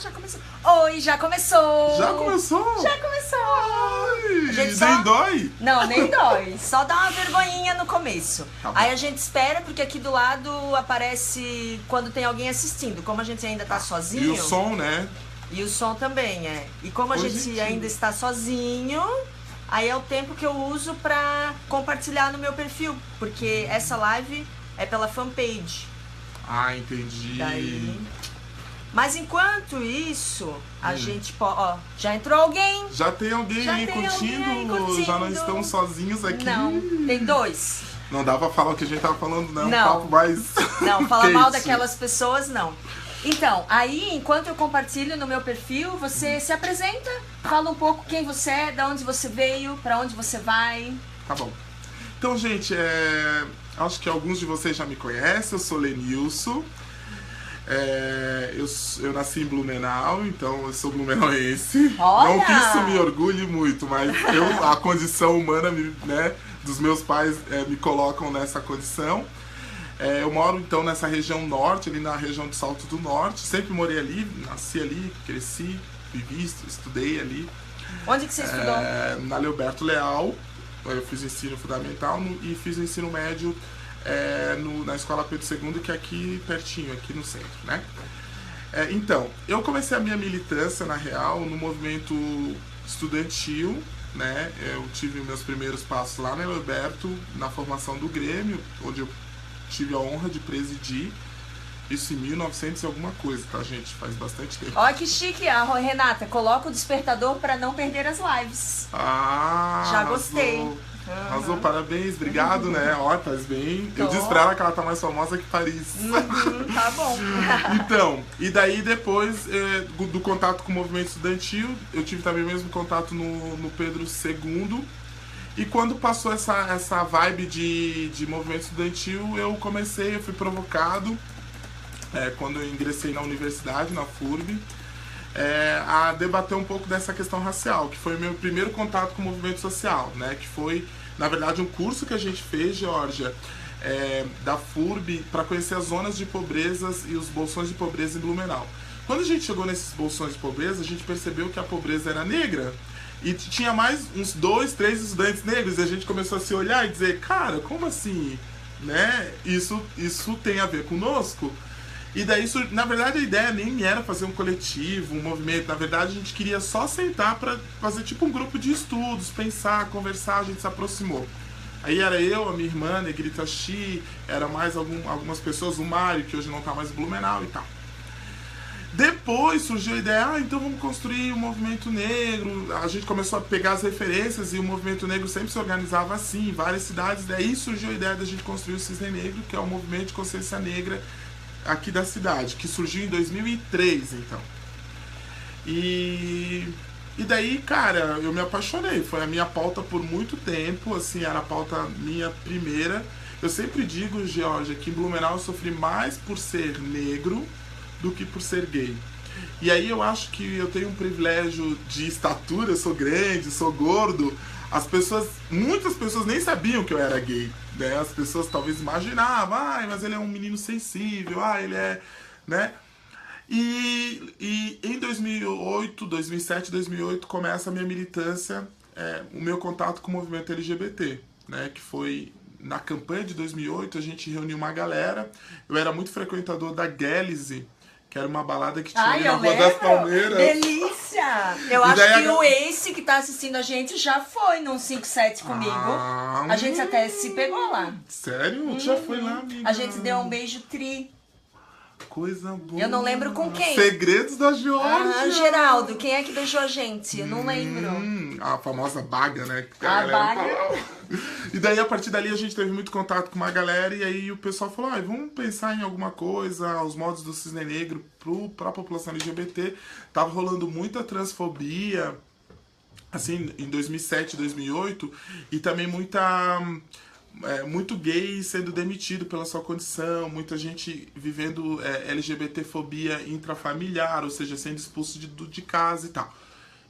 Já começou. Oi, já começou! Já começou? Já começou! Ai, gente nem dói? Não, nem dói. Só dá uma vergonhinha no começo. Tá bom. Aí a gente espera, porque aqui do lado aparece quando tem alguém assistindo. Como a gente ainda tá sozinho... E o som, né? E o som também, é. E como a gente Positivo. ainda está sozinho, aí é o tempo que eu uso pra compartilhar no meu perfil. Porque essa live é pela fanpage. Ah, entendi. Daí... Mas enquanto isso, a gente pode... Ó, já entrou alguém? Já tem alguém Já aí tem curtindo? alguém aí curtindo. Já não estamos sozinhos aqui? Não, tem dois. Não dá pra falar o que a gente tava falando, não. Não. Um papo mais... Não, falar mal quente. daquelas pessoas, não. Então, aí, enquanto eu compartilho no meu perfil, você se apresenta, fala um pouco quem você é, de onde você veio, pra onde você vai. Tá bom. Então, gente, acho que alguns de vocês já me conhecem. Eu sou Lenilson. Eu nasci em Blumenau, então eu sou blumenauense. Olha! Não que isso me orgulhe muito, mas a condição humana, né, dos meus pais me colocam nessa condição. Eu moro então nessa região norte, ali na região do Salto do Norte. Sempre morei ali, nasci ali, cresci, vivi, estudei ali. Onde que você estudou? Na Leoberto Leal. Eu fiz o ensino fundamental e fiz o ensino médio na Escola Pedro II, que é aqui pertinho, aqui no centro, né? Então, eu comecei a minha militância, na real, no movimento estudantil, né? Eu tive meus primeiros passos lá na Leoberto, na formação do Grêmio, onde eu tive a honra de presidir. Isso em 1900 e alguma coisa, tá, gente? Faz bastante tempo. Olha que chique, Renata. Coloca o despertador pra não perder as lives. Ah, Já gostei. Arrasou, parabéns, obrigado, né? Ó, faz bem. Eu disse pra ela que ela tá mais famosa que Paris. Tá bom. Então, e daí depois do contato com o movimento estudantil, eu tive também o mesmo contato no Pedro II. E quando passou essa vibe de movimento estudantil, eu fui provocado, quando eu ingressei na universidade, na FURB, a debater um pouco dessa questão racial, que foi o meu primeiro contato com o movimento social, né? Que foi, na verdade, um curso que a gente fez, Georgia, da FURB, para conhecer as zonas de pobrezas e os bolsões de pobreza em Blumenau. Quando a gente chegou nesses bolsões de pobreza, a gente percebeu que a pobreza era negra. E tinha mais uns 2, 3 estudantes negros, e a gente começou a se olhar e dizer, cara, como assim? Né? Isso tem a ver conosco? E daí, na verdade, a ideia nem era fazer um coletivo, um movimento. Na verdade, a gente queria só sentar para fazer tipo um grupo de estudos, pensar, conversar, a gente se aproximou. Aí era eu, a minha irmã, Negrita Xi, era mais algumas pessoas, o Mário, que hoje não tá mais em Blumenau e tal. Depois surgiu a ideia, então vamos construir um movimento negro. A gente começou a pegar as referências e o movimento negro sempre se organizava assim, em várias cidades. Daí surgiu a ideia da gente construir o Cisne Negro, que é o movimento de consciência negra aqui da cidade, que surgiu em 2003, então. E daí, cara, eu me apaixonei. Foi a minha pauta por muito tempo, assim, era a pauta minha primeira. Eu sempre digo, Georgia, que em Blumenau eu sofri mais por ser negro do que por ser gay. E aí eu acho que eu tenho um privilégio de estatura, eu sou grande, sou gordo. Muitas pessoas nem sabiam que eu era gay, né? As pessoas talvez imaginavam, mas ele é um menino sensível, ele é, né? E em 2008, 2007, 2008 começa a minha militância, o meu contato com o movimento LGBT, né? Que foi na campanha de 2008, a gente reuniu uma galera. Eu era muito frequentador da Gélise, que era uma balada que tinha ali na Rua das Palmeiras. Delícia! Eu acho que o Ace que tá assistindo a gente já foi num 5-7 comigo. A gente até se pegou lá. Sério? Tu já foi lá, amiga? A gente deu um beijo tri. Coisa boa. Eu não lembro com quem. Segredos da Georgia. Geraldo, quem é que beijou a gente? Eu não lembro. A famosa baga, né? A baga. E daí, a partir dali, a gente teve muito contato com uma galera. E aí o pessoal falou, vamos pensar em alguma coisa. Os modos do Cisne Negro pra população LGBT. Tava rolando muita transfobia, assim, em 2007, 2008. E também muito gay sendo demitido pela sua condição, muita gente vivendo LGBTfobia intrafamiliar, ou seja, sendo expulso de casa e tal.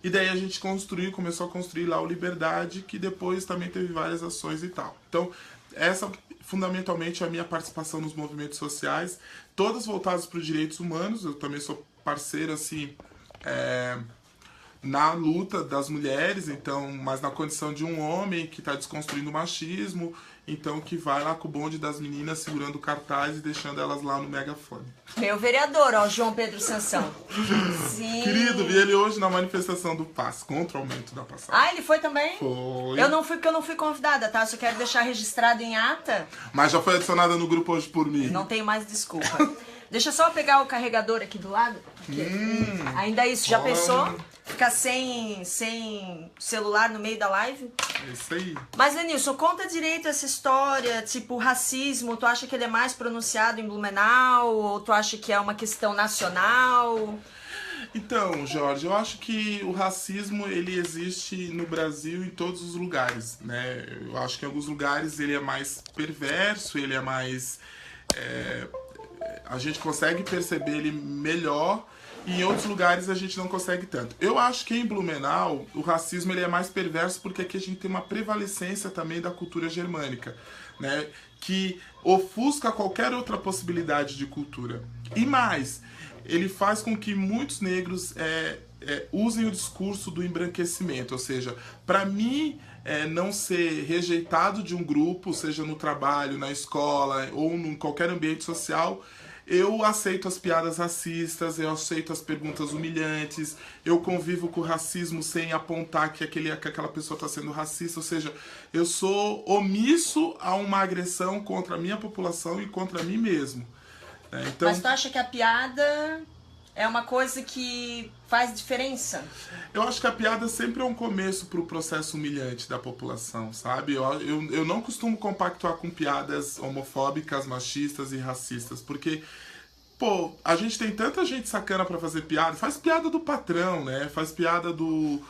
E daí a gente começou a construir lá o Liberdade, que depois também teve várias ações e tal. Então, essa fundamentalmente é a minha participação nos movimentos sociais, todas voltadas para os direitos humanos. Eu também sou parceiro, assim, na luta das mulheres, então, mas na condição de um homem que está desconstruindo o machismo, então que vai lá com o bonde das meninas segurando o cartaz e deixando elas lá no megafone. Meu vereador, ó, João Pedro Sansão. Sim. Querido, vi ele hoje na manifestação do PAS, contra o aumento da passagem. Ah, ele foi também? Foi. Eu não fui porque eu não fui convidada, tá? Só quero deixar registrado em ata. Mas já foi adicionada no grupo hoje por mim. Não tenho mais desculpa. Deixa eu só pegar o carregador aqui do lado. Porque ainda isso, já pensou? Ficar sem celular no meio da live? É isso aí. Mas, Denilson, conta direito essa história, tipo, racismo, tu acha que ele é mais pronunciado em Blumenau? Ou tu acha que é uma questão nacional? Então, Jorge, eu acho que o racismo, ele existe no Brasil em todos os lugares, né? Eu acho que em alguns lugares ele é mais perverso, ele é mais... a gente consegue perceber ele melhor, e em outros lugares a gente não consegue tanto. Eu acho que em Blumenau o racismo ele é mais perverso porque aqui a gente tem uma prevalecência também da cultura germânica, né? Que ofusca qualquer outra possibilidade de cultura. E mais, ele faz com que muitos negros usem o discurso do embranquecimento, ou seja, para mim não ser rejeitado de um grupo, seja no trabalho, na escola ou em qualquer ambiente social, eu aceito as piadas racistas, eu aceito as perguntas humilhantes, eu convivo com o racismo sem apontar que aquela pessoa está sendo racista, ou seja, eu sou omisso a uma agressão contra a minha população e contra mim mesmo. Então, mas tu acha que a piada é uma coisa que faz diferença? Eu acho que a piada sempre é um começo para o processo humilhante da população, sabe? Eu não costumo compactuar com piadas homofóbicas, machistas e racistas, porque, pô, a gente tem tanta gente sacana para fazer piada. Faz piada do patrão, né? Faz piada do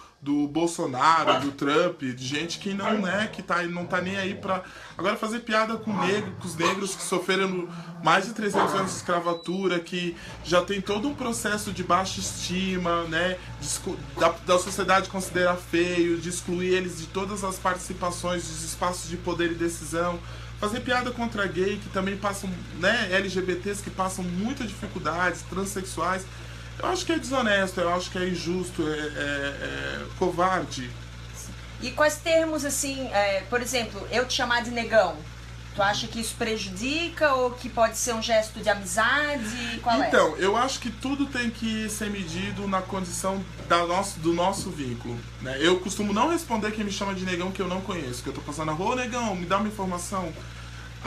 Bolsonaro, do Trump, de gente que não, né, que não tá nem aí pra... Agora fazer piada com os negros que sofreram mais de 300 anos de escravatura, que já tem todo um processo de baixa estima, né, da sociedade considerar feio, de excluir eles de todas as participações, dos espaços de poder e decisão. Fazer piada contra gay, que também passam, né, LGBTs que passam muitas dificuldades, transexuais. Eu acho que é desonesto, eu acho que é injusto, é covarde. E quais termos, assim, por exemplo, eu te chamar de negão, tu acha que isso prejudica ou que pode ser um gesto de amizade? Qual então, eu acho que tudo tem que ser medido na condição do nosso vínculo, né? Eu costumo não responder quem me chama de negão que eu não conheço, que eu tô passando na rua, ô negão, me dá uma informação.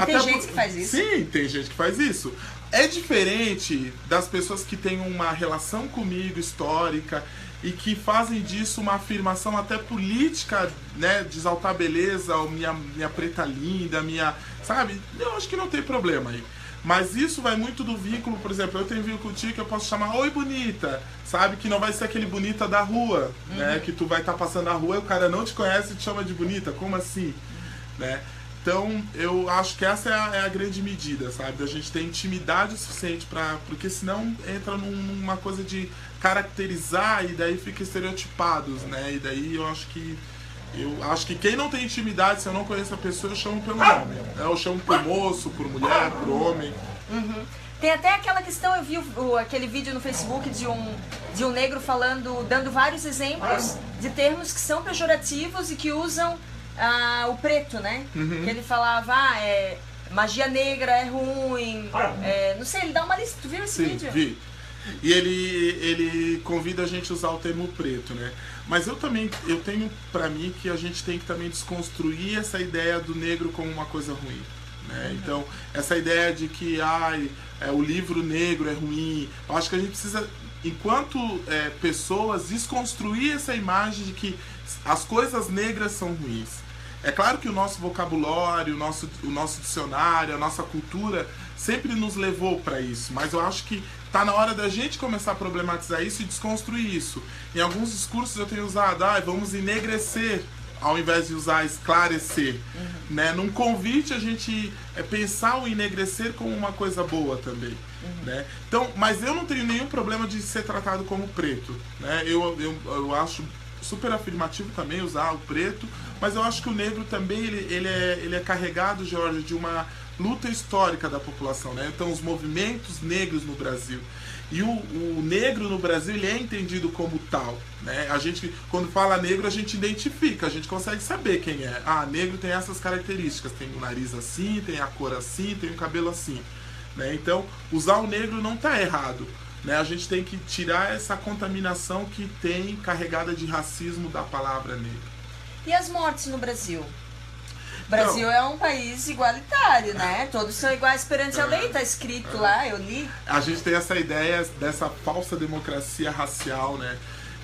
Tem gente que faz isso? Sim, tem gente que faz isso. É diferente das pessoas que têm uma relação comigo histórica e que fazem disso uma afirmação até política, né? De exaltar a beleza, ou minha preta linda, sabe? Eu acho que não tem problema aí. Mas isso vai muito do vínculo, por exemplo, eu tenho vínculo contigo que eu posso chamar oi bonita, sabe? Que não vai ser aquele bonita da rua, né? Que tu vai estar passando na rua e o cara não te conhece e te chama de bonita, como assim? Né? Então, eu acho que essa é a grande medida, sabe? A gente tem intimidade o suficiente porque senão entra numa coisa de caracterizar e daí fica estereotipados, né? E daí eu acho que quem não tem intimidade, se eu não conheço a pessoa, eu chamo pelo nome. Eu chamo por moço, por mulher, por homem. Uhum. Tem até aquela questão, eu vi aquele vídeo no Facebook de um negro dando vários exemplos de termos que são pejorativos e que usam o preto, né? Que ele falava, magia negra é ruim, não sei, ele dá uma lista, tu viu esse vídeo? Sim, vi. E ele convida a gente a usar o termo preto, né? Mas eu tenho pra mim que a gente tem que também desconstruir essa ideia do negro como uma coisa ruim, né? Então, essa ideia de que o livro negro é ruim, eu acho que a gente precisa, enquanto pessoas, desconstruir essa imagem de que as coisas negras são ruins. É claro que o nosso vocabulário, o nosso dicionário, a nossa cultura sempre nos levou para isso, mas eu acho que tá na hora da gente começar a problematizar isso e desconstruir isso. Em alguns discursos eu tenho usado, vamos enegrecer, ao invés de usar esclarecer. Né? Num convite a gente pensar o enegrecer como uma coisa boa também. Né? Então, mas eu não tenho nenhum problema de ser tratado como preto. Né? Eu acho super afirmativo também usar o preto, mas eu acho que o negro também ele é carregado, Jorge, de uma luta histórica da população, né? Então os movimentos negros no Brasil. E o negro no Brasil, ele é entendido como tal, né? A gente, quando fala negro, a gente identifica, a gente consegue saber quem é. Ah, negro tem essas características, tem o nariz assim, tem a cor assim, tem o cabelo assim, né? Então, usar o negro não está errado, né? A gente tem que tirar essa contaminação que tem carregada de racismo da palavra negro. E as mortes no Brasil? O Brasil é um país igualitário, né? Todos são iguais perante a lei, tá escrito lá, eu li. A gente tem essa ideia dessa falsa democracia racial, né?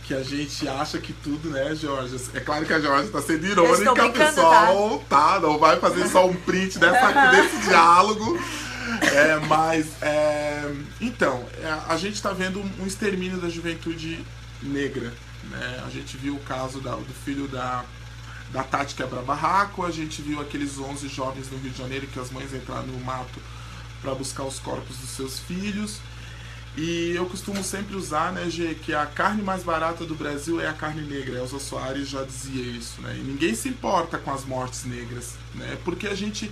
Que a gente acha que tudo, né, Jorge? É claro que a Jorge tá sendo irônica, pessoal, tá? Não vai fazer só um print desse diálogo. Então, a gente tá vendo um extermínio da juventude negra, né? A gente viu o caso do filho da Tati Quebra-Barraco, a gente viu aqueles 11 jovens no Rio de Janeiro que as mães entraram no mato para buscar os corpos dos seus filhos. E eu costumo sempre usar, né, Gê, que a carne mais barata do Brasil é a carne negra. A Elza Soares já dizia isso, né? E ninguém se importa com as mortes negras, né? Porque a gente...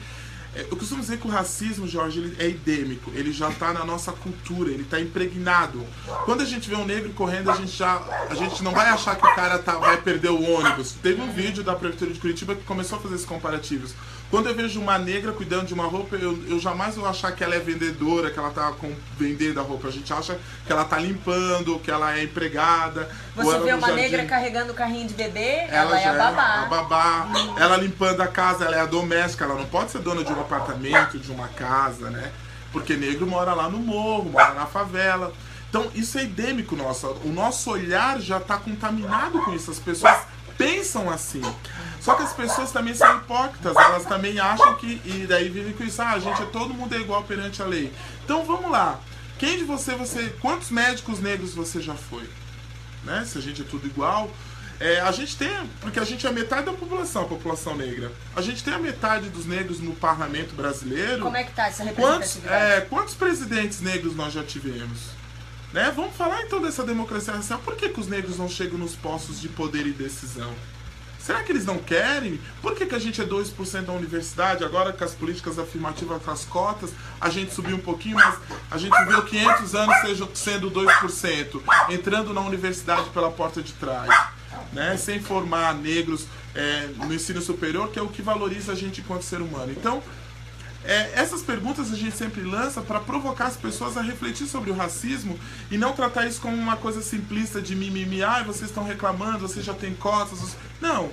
Eu costumo dizer que o racismo, Jorge, ele é endêmico, ele já está na nossa cultura, ele está impregnado. Quando a gente vê um negro correndo, a gente não vai achar que o cara vai perder o ônibus. Teve um vídeo da Prefeitura de Curitiba que começou a fazer esses comparativos. Quando eu vejo uma negra cuidando de uma roupa, eu jamais vou achar que ela é vendedora, que ela está vendendo a roupa. A gente acha que ela está limpando, que ela é empregada. Você vê uma negra carregando o carrinho de bebê, ela é a babá. A babá. Ela limpando a casa, ela é a doméstica, ela não pode ser dona de um apartamento, de uma casa, né? Porque negro mora lá no morro, mora na favela. Então isso é endêmico nosso. O nosso olhar já está contaminado com isso. As pessoas pensam assim. Só que as pessoas também são hipócritas, elas também acham que, e daí vivem com isso, todo mundo é igual perante a lei. Então vamos lá, quem de quantos médicos negros você já foi? Né? Se a gente é tudo igual, a gente tem, porque a gente é metade da população, a população negra. A gente tem a metade dos negros no parlamento brasileiro. Como é que tá essa representatividade? Quantos presidentes negros nós já tivemos? Né? Vamos falar então dessa democracia racial. Por que os negros não chegam nos postos de poder e decisão? Será que eles não querem? Por que a gente é 2% da universidade? Agora com as políticas afirmativas, com as cotas, a gente subiu um pouquinho, mas a gente viveu 500 anos sendo 2%, entrando na universidade pela porta de trás, né? Sem formar negros no ensino superior, que é o que valoriza a gente enquanto ser humano. Então, essas perguntas a gente sempre lança para provocar as pessoas a refletir sobre o racismo e não tratar isso como uma coisa simplista de mimimi, vocês estão reclamando, vocês já têm cotas. Não,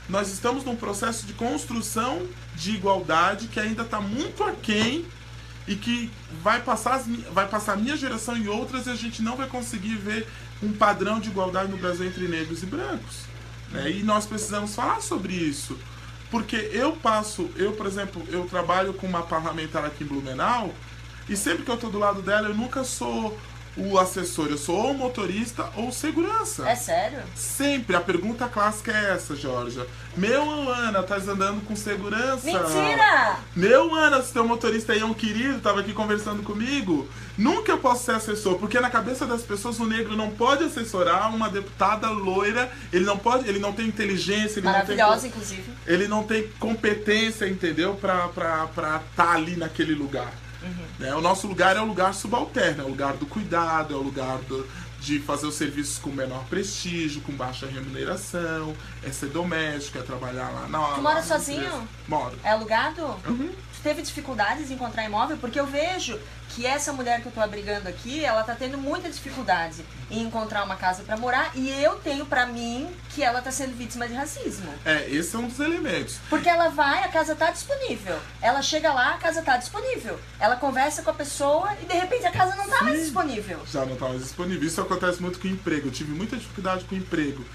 nós estamos num processo de construção de igualdade que ainda está muito aquém e que vai passar a minha geração e outras e a gente não vai conseguir ver um padrão de igualdade no Brasil entre negros e brancos, né? E nós precisamos falar sobre isso. Porque por exemplo, eu trabalho com uma parlamentar aqui em Blumenau e sempre que eu estou do lado dela, eu nunca sou o assessor, eu sou ou motorista ou segurança. É sério? Sempre. A pergunta clássica é essa, Georgia. Ana, tá andando com segurança? Mentira! Ana, se teu motorista aí é um querido, tava aqui conversando comigo. Nunca eu posso ser assessor, porque na cabeça das pessoas o negro não pode assessorar uma deputada loira, ele não tem inteligência, maravilhosa, inclusive. Ele não tem competência, entendeu? Pra tá ali naquele lugar. Né? O nosso lugar é o lugar subalterno, é o lugar do cuidado, é o lugar de fazer os serviços com menor prestígio, com baixa remuneração, é ser doméstico, é trabalhar lá na hora. Tu mora sozinho? Moro. É alugado? Tu teve dificuldades em encontrar imóvel? Porque eu vejo que essa mulher que eu tô abrigando aqui, ela tá tendo muita dificuldade em encontrar uma casa pra morar e eu tenho pra mim que ela tá sendo vítima de racismo. Esse é um dos elementos. Porque ela vai, a casa tá disponível. Ela chega lá, a casa tá disponível. Ela conversa com a pessoa e de repente a casa não tá mais disponível. Já não tá mais disponível. Isso acontece muito com o emprego. Eu tive muita dificuldade com o emprego.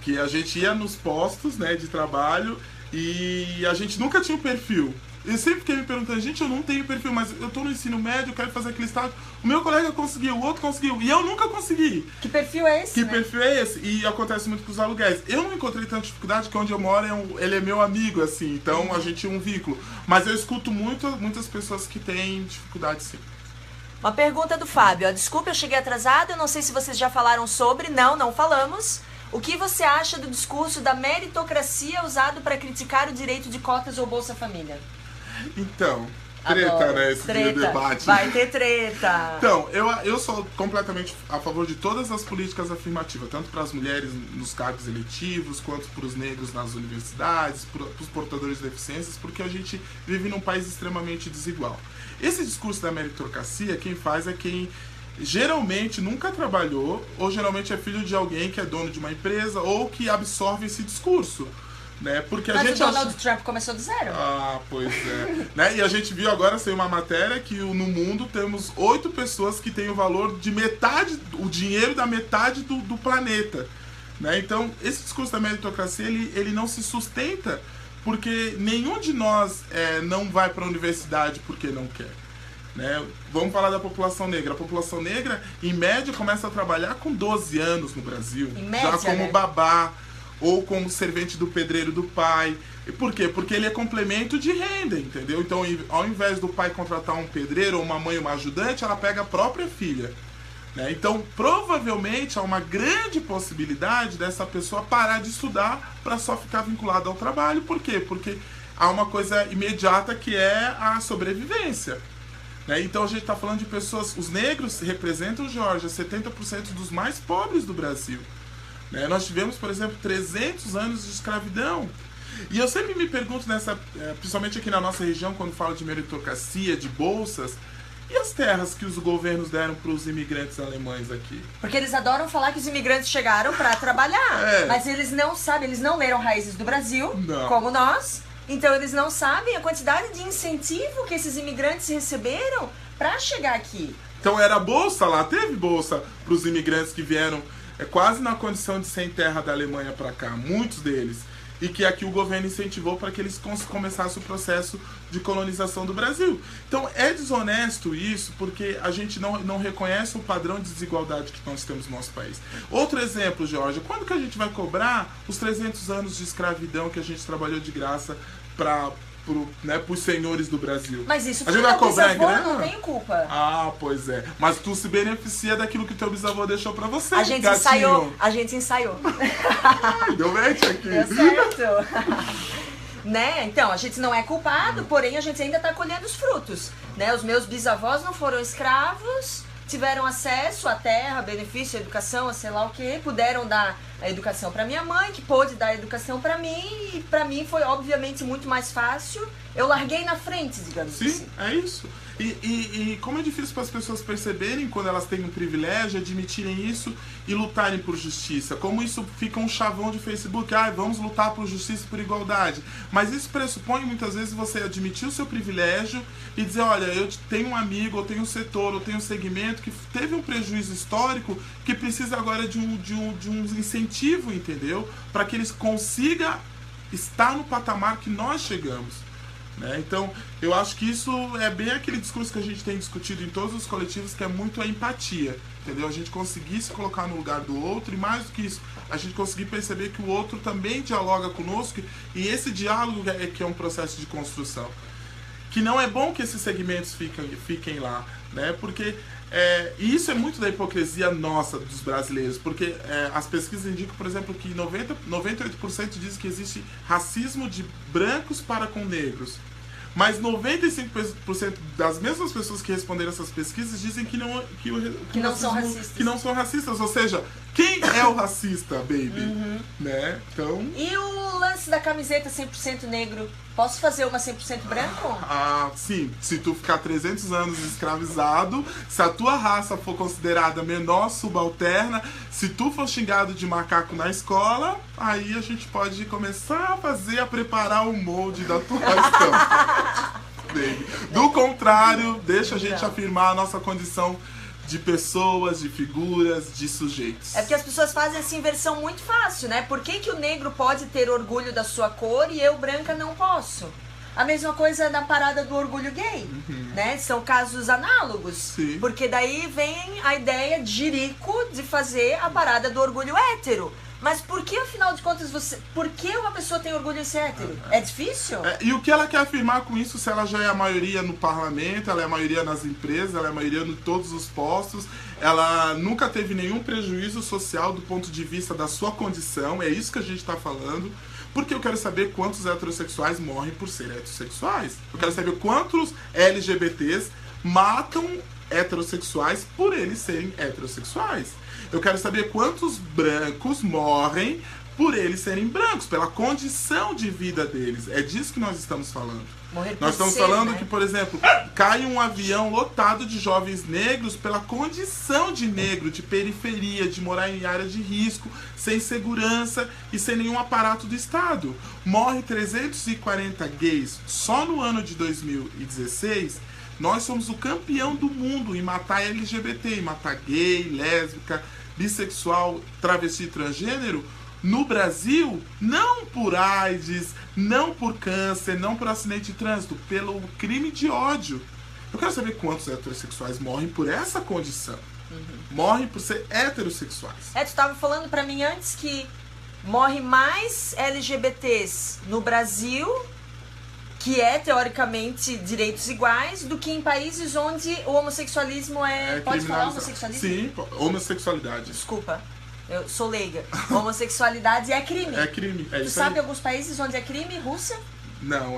Que a gente ia nos postos, né, de trabalho e a gente nunca tinha um perfil. Eu sempre fiquei me perguntando, gente, eu não tenho perfil, mas eu tô no ensino médio, eu quero fazer aquele estágio. O meu colega conseguiu, o outro conseguiu, e eu nunca consegui. Que perfil é esse? Perfil é esse? E acontece muito com os aluguéis. Eu não encontrei tanta dificuldade, que onde eu moro, ele é meu amigo, assim, então a gente é um vínculo. Mas eu escuto muitas pessoas que têm dificuldade, sim. Uma pergunta do Fábio, desculpa, eu cheguei atrasado, eu não sei se vocês já falaram sobre, não falamos. O que você acha do discurso da meritocracia usado para criticar o direito de cotas ou Bolsa Família? Então, Treta, Adoro. né? Esse Treta. debate. Vai ter treta. Então, eu sou completamente a favor de todas as políticas afirmativas, tanto para as mulheres nos cargos eletivos, quanto para os negros nas universidades, para os portadores de deficiências, porque a gente vive num país extremamente desigual. Esse discurso da meritocracia, quem faz é quem geralmente nunca trabalhou, ou geralmente é filho de alguém que é dono de uma empresa, ou que absorve esse discurso. Né? Porque Mas o Donald Trump começou do zero. Ah, pois é. Né? E a gente viu agora, saiu uma matéria, que no mundo temos 8 pessoas que têm o valor de metade, o dinheiro da metade do planeta. Né? Então, esse discurso da meritocracia, ele não se sustenta, porque nenhum de nós não vai para a universidade porque não quer. Né? Vamos falar da população negra. A população negra, em média, começa a trabalhar com 12 anos no Brasil. Em média, já como né? babá, ou como servente do pedreiro do pai. E por quê? Porque ele é complemento de renda, entendeu? Então, ao invés do pai contratar um pedreiro, ou uma mãe, uma ajudante, ela pega a própria filha. Né? Então, provavelmente, há uma grande possibilidade dessa pessoa parar de estudar para só ficar vinculada ao trabalho. Por quê? Porque há uma coisa imediata que é a sobrevivência. Né? Então, a gente está falando de pessoas... Os negros representam, Jorge, 70% dos mais pobres do Brasil. Né? Nós tivemos, por exemplo, 300 anos de escravidão. E eu sempre me pergunto, principalmente aqui na nossa região, quando falo de meritocracia, de bolsas, e as terras que os governos deram para os imigrantes alemães aqui? Porque eles adoram falar que os imigrantes chegaram para trabalhar. Mas eles não sabem, eles não leram Raízes do Brasil, como nós. Então eles não sabem a quantidade de incentivo que esses imigrantes receberam para chegar aqui. Então era bolsa lá, teve bolsa para os imigrantes que vieram quase na condição de sem terra da Alemanha para cá, muitos deles, e que aqui o governo incentivou para que eles começassem o processo de colonização do Brasil. Então é desonesto isso, porque a gente não reconhece o padrão de desigualdade que nós temos no nosso país. Outro exemplo, Jorge, quando que a gente vai cobrar os 300 anos de escravidão que a gente trabalhou de graça para os senhores do Brasil? Mas isso a gente vai cobrar em grana? Não tenho culpa. Ah, pois é. Mas tu se beneficia daquilo que teu bisavô deixou pra você. A gente ensaiou. A gente ensaiou. Deu match aqui. Deu certo. Né? Então, a gente não é culpado, porém a gente ainda está colhendo os frutos. Né? Os meus bisavós não foram escravos, tiveram acesso à terra, benefício, à educação, a sei lá o que, puderam dar a educação para minha mãe, que pôde dar a educação para mim, e para mim foi obviamente muito mais fácil. Eu larguei na frente, digamos assim. Sim, é isso. E como é difícil para as pessoas perceberem quando elas têm um privilégio, admitirem isso e lutarem por justiça. Como isso fica um chavão de Facebook, vamos lutar por justiça e por igualdade. Mas isso pressupõe muitas vezes você admitir o seu privilégio e dizer, olha, eu tenho um amigo, eu tenho um setor, eu tenho um segmento que teve um prejuízo histórico que precisa agora de um incentivo, entendeu? Para que eles consigam estar no patamar que nós chegamos. Né? Então, eu acho que isso é bem aquele discurso que a gente tem discutido em todos os coletivos, que é muito a empatia, entendeu? A gente conseguir se colocar no lugar do outro, e mais do que isso, a gente conseguir perceber que o outro também dialoga conosco, e esse diálogo que é um processo de construção. Que não é bom que esses segmentos fiquem lá, né? Porque e isso é muito da hipocrisia nossa, dos brasileiros, porque as pesquisas indicam, por exemplo, que 98% dizem que existe racismo de brancos para com negros. Mas 95% das mesmas pessoas que responderam essas pesquisas dizem que não são racistas. Que não são racistas, ou seja, quem é o racista, baby? Né? Então... E o lance da camiseta 100% negro? Posso fazer uma 100% branco? Sim. Se tu ficar 300 anos escravizado, se a tua raça for considerada menor, subalterna, se tu for xingado de macaco na escola, aí a gente pode começar a preparar o molde da tua estampa. Do contrário, deixa a gente afirmar a nossa condição de pessoas, de figuras, de sujeitos. É porque as pessoas fazem essa inversão muito fácil, né? Por que o negro pode ter orgulho da sua cor e eu, branca, não posso? A mesma coisa na parada do orgulho gay, né? São casos análogos. Sim. Porque daí vem a ideia de jirico de fazer a parada do orgulho hétero. Mas por que, afinal de contas, por que uma pessoa tem orgulho em ser hétero? É difícil? E o que ela quer afirmar com isso, se ela já é a maioria no parlamento, ela é a maioria nas empresas, ela é a maioria em todos os postos, ela nunca teve nenhum prejuízo social do ponto de vista da sua condição, é isso que a gente está falando. Porque eu quero saber quantos heterossexuais morrem por serem heterossexuais. Eu quero saber quantos LGBTs matam heterossexuais por eles serem heterossexuais. Eu quero saber quantos brancos morrem por eles serem brancos, pela condição de vida deles. É disso que nós estamos falando. Nós estamos falando que, por exemplo, cai um avião lotado de jovens negros pela condição de negro, de periferia, de morar em área de risco, sem segurança e sem nenhum aparato do Estado. Morre 340 gays só no ano de 2016. Nós somos o campeão do mundo em matar LGBT, em matar gay, lésbica, bissexual, travesti, transgênero. No Brasil, não por AIDS, não por câncer, não por acidente de trânsito, pelo crime de ódio. Eu quero saber quantos heterossexuais morrem por essa condição. Morrem por ser heterossexuais. Tu estava falando pra mim antes que morre mais LGBTs no Brasil, que é, teoricamente, direitos iguais, do que em países onde o homossexualismo pode falar homossexualismo? Sim, homossexualidade. Desculpa. Eu sou leiga. Homossexualidade é crime. É crime. Tu sabe alguns países onde é crime? Rússia? Não,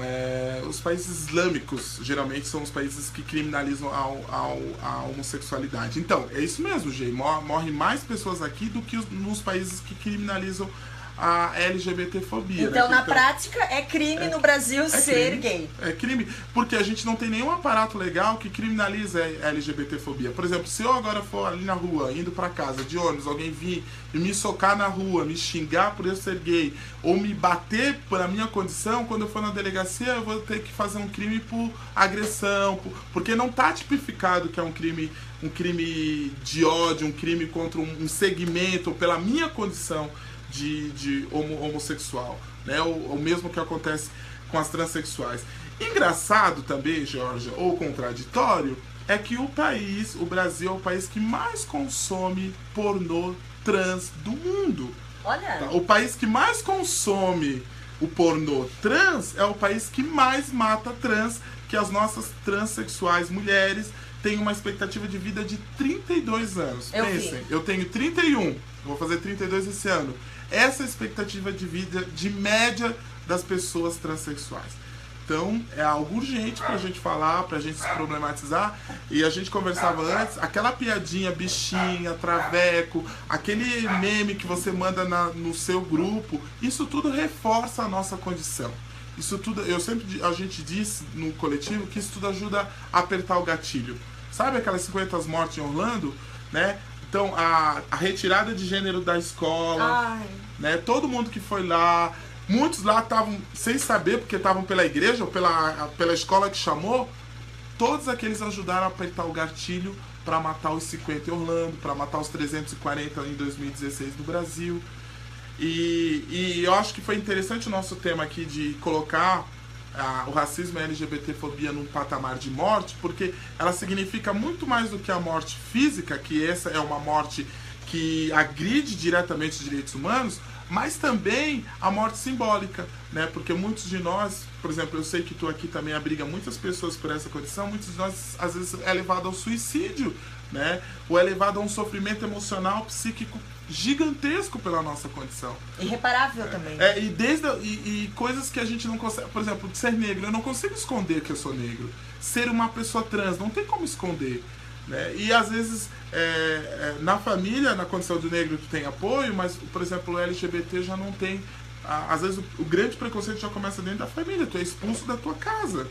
os países islâmicos geralmente são os países que criminalizam a homossexualidade. Então, é isso mesmo, Gê. Morrem mais pessoas aqui do que nos países que criminalizam a LGBTfobia. Então, na prática, é crime no Brasil ser gay. É crime, porque a gente não tem nenhum aparato legal que criminalize a LGBTfobia. Por exemplo, se eu agora for ali na rua, indo pra casa, de ônibus, alguém vir e me socar na rua, me xingar por eu ser gay, ou me bater pela minha condição, quando eu for na delegacia, eu vou ter que fazer um crime por agressão, porque não tá tipificado que é um crime de ódio, um crime contra um segmento, ou pela minha condição de homossexual, né? O mesmo que acontece com as transexuais. Engraçado também, Georgia, ou contraditório, é que o Brasil é o país que mais consome pornô trans do mundo. Olha! Tá? O país que mais consome o pornô trans é o país que mais mata trans, que as nossas transexuais mulheres têm uma expectativa de vida de 32 anos. Pensem, eu tenho 31, vou fazer 32 esse ano. Essa é a expectativa de vida de média das pessoas transexuais. Então, é algo urgente pra gente falar, pra gente se problematizar. E a gente conversava antes, aquela piadinha, bichinha, traveco, aquele meme que você manda no seu grupo, isso tudo reforça a nossa condição. Isso tudo, a gente diz no coletivo que isso tudo ajuda a apertar o gatilho. Sabe aquelas 50 mortes em Orlando, né? Então, a retirada de gênero da escola, né? Todo mundo que foi lá, muitos lá estavam sem saber, porque estavam pela igreja ou pela escola que chamou. Todos aqueles ajudaram a apertar o gatilho para matar os 50 em Orlando, para matar os 340 em 2016 no Brasil. E eu acho que foi interessante o nosso tema aqui de colocar o racismo e a LGBTfobia num patamar de morte, porque ela significa muito mais do que a morte física, que essa é uma morte que agride diretamente os direitos humanos, mas também a morte simbólica, né? Porque muitos de nós, por exemplo, eu sei que tu aqui também abriga muitas pessoas por essa condição, muitos de nós às vezes é levado ao suicídio, né? Ou é levado a um sofrimento emocional, psíquico gigantesco pela nossa condição. Irreparável também. E coisas que a gente não consegue, por exemplo, de ser negro, eu não consigo esconder que eu sou negro. Ser uma pessoa trans, não tem como esconder. Né? E às vezes na família, na condição do negro tu tem apoio, mas por exemplo o LGBT já não tem. Às vezes o grande preconceito já começa dentro da família, tu é expulso da tua casa.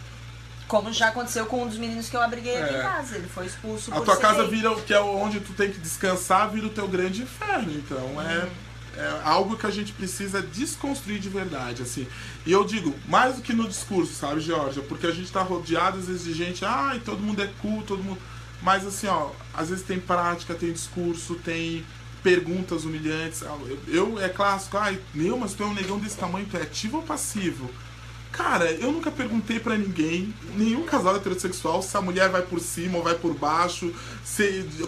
Como já aconteceu com um dos meninos que eu abriguei aqui em casa, ele foi expulso por a tua casa vira, que é onde tu tem que descansar, vira o teu grande inferno. Então é algo que a gente precisa desconstruir de verdade, assim. E eu digo, mais do que no discurso, sabe, Georgia? Porque a gente tá rodeado às vezes de gente, todo mundo é cool, todo mundo... Mas assim, às vezes tem prática, tem discurso, tem perguntas humilhantes. É clássico, mas tu é um negão desse tamanho, tu é ativo ou passivo? Cara, eu nunca perguntei pra ninguém, nenhum casal heterossexual, se a mulher vai por cima ou vai por baixo,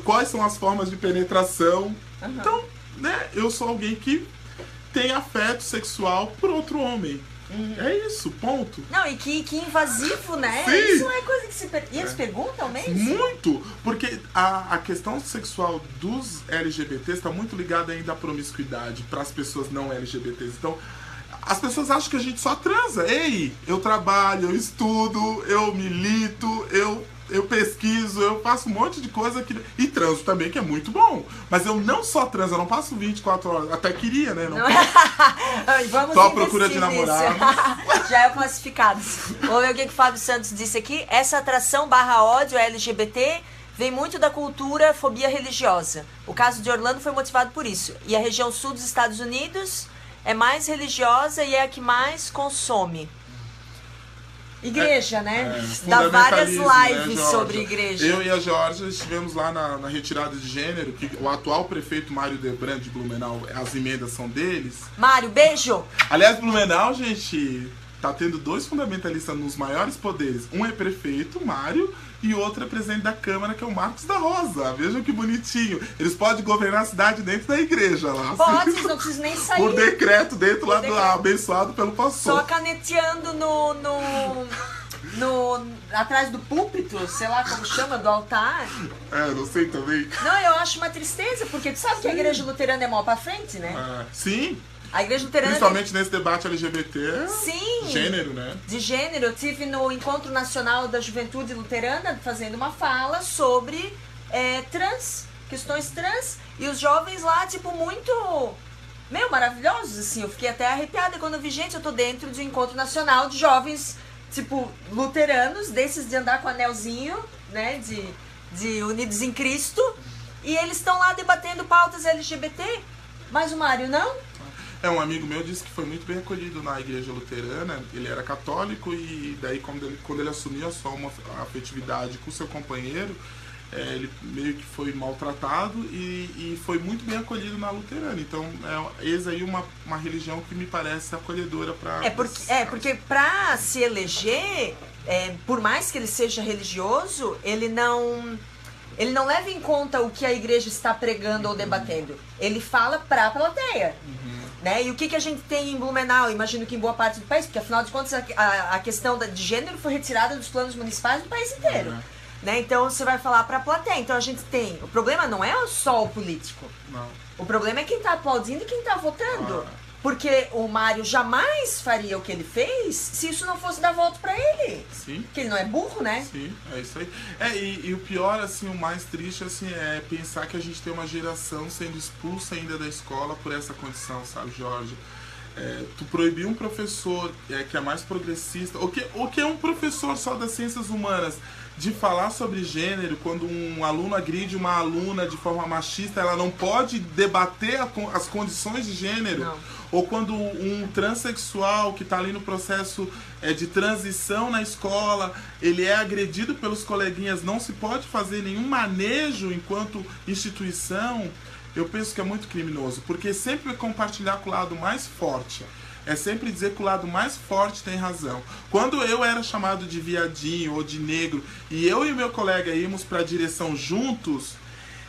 quais são as formas de penetração. Então, né, eu sou alguém que tem afeto sexual por outro homem. É isso, ponto. Não, e que invasivo, né? Sim. Isso não é coisa que se... E eles perguntam mesmo? Muito! Porque a questão sexual dos LGBTs está muito ligada ainda à promiscuidade para as pessoas não LGBTs. Então, as pessoas acham que a gente só transa. Ei, eu trabalho, eu estudo, eu milito, eu pesquiso, eu faço um monte de coisa e transo também, que é muito bom. Mas eu não só transo, eu não passo 24 horas. Até queria, né? Não. Vamos tô à procura de namorados. Já é o classificados. Vamos ver o que o Fábio Santos disse aqui. Essa atração /ódio LGBT vem muito da cultura fobia religiosa. O caso de Orlando foi motivado por isso. E a região sul dos Estados Unidos é mais religiosa e é a que mais consome. Igreja, né? Dá várias lives, né, sobre igreja. Eu e a Georgia estivemos lá na retirada de gênero, que o atual prefeito Mário Debrand de Blumenau, as emendas são deles. Mário, beijo! Aliás, Blumenau, gente, tá tendo 2 fundamentalistas nos maiores poderes. Um é prefeito, Mário, e outro é presidente da Câmara, que é o Marcos da Rosa. Vejam que bonitinho. Eles podem governar a cidade dentro da igreja lá. Pode, eles não precisam nem sair. Por decreto, dentro lá do abençoado pelo pastor. Só caneteando atrás do púlpito, sei lá como chama, do altar. Não sei também. Não, eu acho uma tristeza, porque tu sabe que a igreja luterana é mó pra frente, né? Sim. A igreja luterana... Principalmente nesse debate LGBT, sim, gênero, né? De gênero. Eu estive no Encontro Nacional da Juventude Luterana fazendo uma fala sobre questões trans, e os jovens lá, tipo, muito... maravilhosos, assim. Eu fiquei até arrepiada quando eu vi, gente, eu tô dentro de um Encontro Nacional de jovens, tipo, luteranos, desses de andar com anelzinho, né, de unidos em Cristo, e eles estão lá debatendo pautas LGBT, mas o Mário não? Um amigo meu disse que foi muito bem acolhido na igreja luterana. Ele era católico e daí quando ele assumiu a sua afetividade com seu companheiro, ele meio que foi maltratado e foi muito bem acolhido na luterana. Então, eis aí uma religião que me parece acolhedora para... Porque para se eleger, por mais que ele seja religioso, ele não leva em conta o que a igreja está pregando ou debatendo. Ele fala para a plateia. Né? E o que a gente tem em Blumenau? Imagino que em boa parte do país, porque afinal de contas a questão de gênero foi retirada dos planos municipais do país inteiro. Né? Então você vai falar para a plateia. Então a gente tem... O problema não é só o político. Não. O problema é quem está aplaudindo e quem está votando. Porque o Mário jamais faria o que ele fez se isso não fosse dar voto pra ele. Sim. Porque ele não é burro, né? Sim, é isso aí. E o pior, assim, o mais triste, assim, é pensar que a gente tem uma geração sendo expulsa ainda da escola por essa condição, sabe, Jorge? Tu proibir um professor que é mais progressista, ou que é um professor só das ciências humanas, de falar sobre gênero, quando um aluno agride uma aluna de forma machista, ela não pode debater as condições de gênero. Não. Ou quando um transexual que está ali no processo de transição na escola, ele é agredido pelos coleguinhas, não se pode fazer nenhum manejo enquanto instituição. Eu penso que é muito criminoso, porque sempre compartilhar com o lado mais forte. É sempre dizer que o lado mais forte tem razão. Quando eu era chamado de viadinho ou de negro, e eu e meu colega íamos para a direção juntos,